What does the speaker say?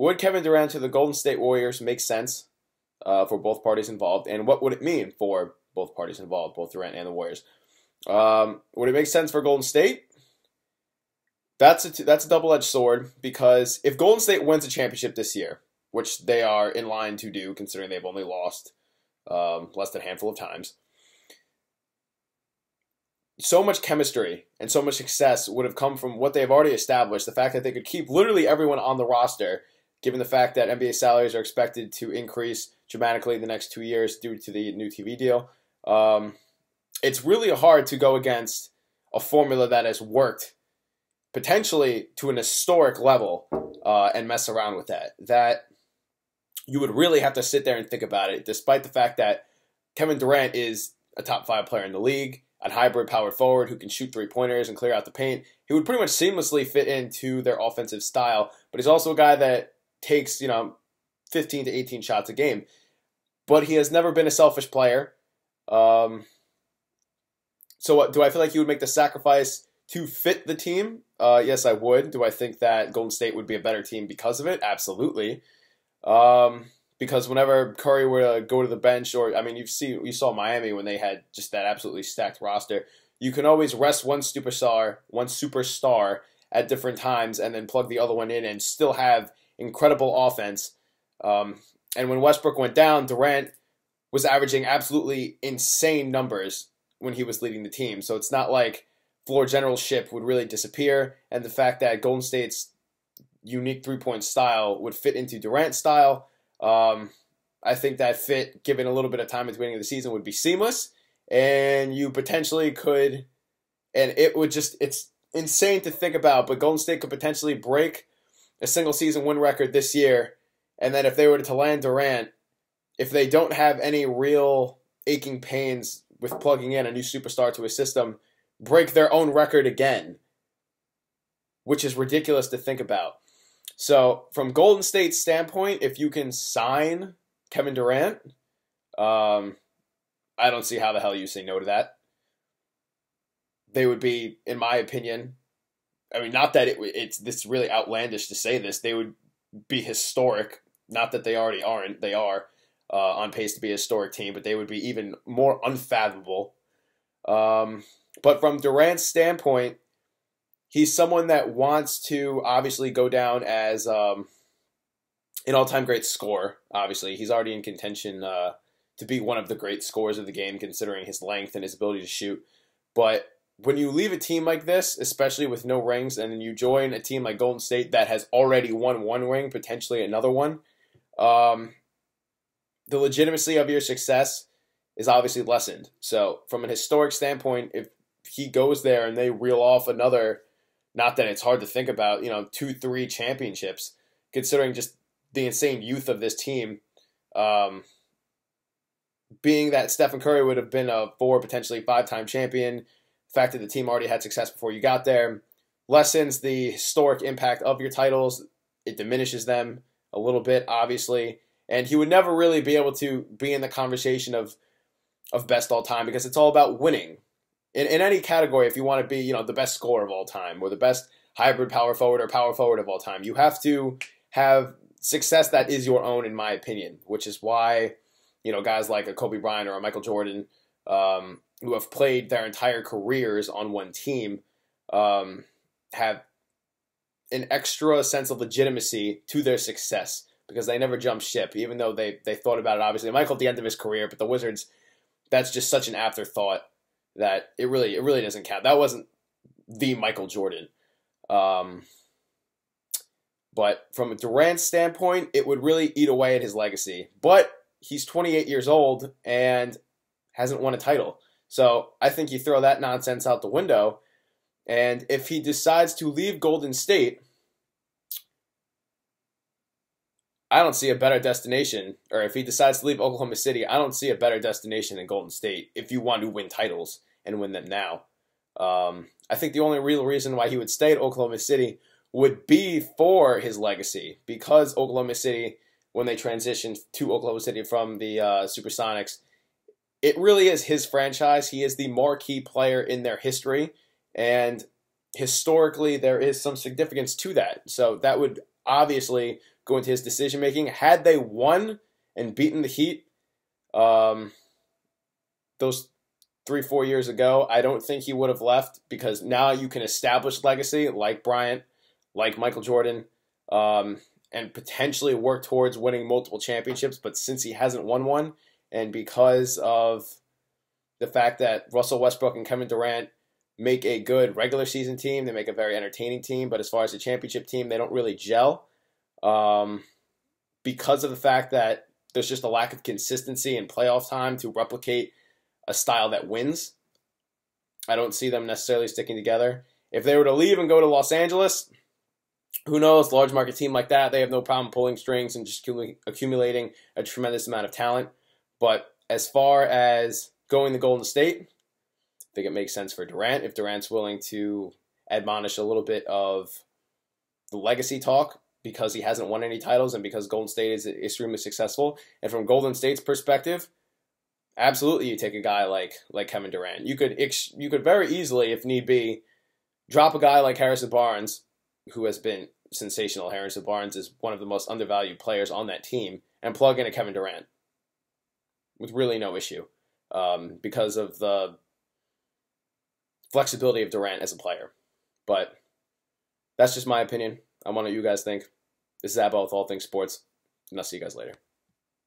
Would Kevin Durant to the Golden State Warriors make sense for both parties involved? And what would it mean for both parties involved, both Durant and the Warriors? Would it make sense for Golden State? That's a double-edged sword, because if Golden State wins a championship this year, which they are in line to do considering they've only lost less than a handful of times, so much chemistry and so much success would have come from what they've already established. The fact that they could keep literally everyone on the roster, given the fact that NBA salaries are expected to increase dramatically in the next 2 years due to the new TV deal. It's really hard to go against a formula that has worked potentially to an historic level and mess around with that. That you would really have to sit there and think about it, despite the fact that Kevin Durant is a top 5 player in the league, a hybrid power forward who can shoot three-pointers and clear out the paint. He would pretty much seamlessly fit into their offensive style, but he's also a guy that takes, 15 to 18 shots a game. But he has never been a selfish player. So do I feel like he would make the sacrifice to fit the team? Yes, I would. Do I think that Golden State would be a better team because of it? Absolutely. Because whenever Curry were to go to the bench, or you saw Miami when they had just that absolutely stacked roster. You can always rest one superstar at different times, and then plug the other one in, and still have incredible offense. And when Westbrook went down, Durant was averaging absolutely insane numbers when he was leading the team. So it's not like floor generalship would really disappear, and the fact that Golden State's unique three-point style would fit into Durant's style. I think that fit, given a little bit of time at the beginning of the season, would be seamless, and you potentially could, and it's insane to think about, but Golden State could potentially break a single season win record this year, and then if they were to land Durant, if they don't have any real aching pains with plugging in a new superstar to a system, break their own record again, which is ridiculous to think about. So, from Golden State's standpoint, if you can sign Kevin Durant, I don't see how the hell you say no to that. They would be, in my opinion, not that it's this really outlandish to say this, they would be historic. Not that they already aren't. They are on pace to be a historic team, but they would be even more unfathomable. But from Durant's standpoint, he's someone that wants to obviously go down as an all-time great scorer. Obviously, he's already in contention to be one of the great scorers of the game, considering his length and his ability to shoot. But when you leave a team like this, especially with no rings, and then you join a team like Golden State that has already won one ring, potentially another one, the legitimacy of your success is obviously lessened. So from an historic standpoint, if he goes there and they reel off another, not that it's hard to think about, 2-3 championships, considering just the insane youth of this team, being that Stephen Curry would have been a 4, potentially 5-time champion, the fact that the team already had success before you got there, lessens the historic impact of your titles. It diminishes them a little bit, obviously. And he would never really be able to be in the conversation of best all time, because it's all about winning. In any category, if you want to be, the best scorer of all time, or the best hybrid power forward or power forward of all time, you have to have success that is your own, in my opinion, which is why, guys like a Kobe Bryant or a Michael Jordan, who have played their entire careers on one team, have an extra sense of legitimacy to their success, because they never jumped ship, even though they thought about it, obviously. Michael at the end of his career, but the Wizards, that's just such an afterthought that it really doesn't count. That wasn't the Michael Jordan. But from a Durant standpoint, it would really eat away at his legacy. But he's 28 years old and hasn't won a title. So I think you throw that nonsense out the window. And if he decides to leave Golden State, I don't see a better destination. Or if he decides to leave Oklahoma City, I don't see a better destination than Golden State if you want to win titles and win them now. I think the only real reason why he would stay at Oklahoma City would be for his legacy, because Oklahoma City, when they transitioned to Oklahoma City from the Supersonics, it really is his franchise. He is the marquee player in their history, and historically there is some significance to that. So that would obviously go into his decision making. Had they won and beaten the Heat those 3-4 years ago, I don't think he would have left, because now you can establish legacy like Bryant, like Michael Jordan, and potentially work towards winning multiple championships. But since he hasn't won one, and because of the fact that Russell Westbrook and Kevin Durant make a good regular season team, they make a very entertaining team, but as far as the championship team, they don't really gel, because of the fact that there's just a lack of consistency in playoff time to replicate a style that wins. I don't see them necessarily sticking together. If they were to leave and go to Los Angeles, who knows? Large market team like that, they have no problem pulling strings and just accumulating a tremendous amount of talent. But as far as going to Golden State, I think it makes sense for Durant if Durant's willing to admonish a little bit of the legacy talk, because he hasn't won any titles and because Golden State is extremely successful. And from Golden State's perspective, absolutely you take a guy like Kevin Durant. You could very easily, if need be, drop a guy like Harrison Barnes, who has been sensational. Harrison Barnes is one of the most undervalued players on that team, and plug in a Kevin Durant with really no issue, because of the flexibility of Durant as a player. But that's just my opinion. I want to know what you guys think. This is Abba with All Things Sports, and I'll see you guys later.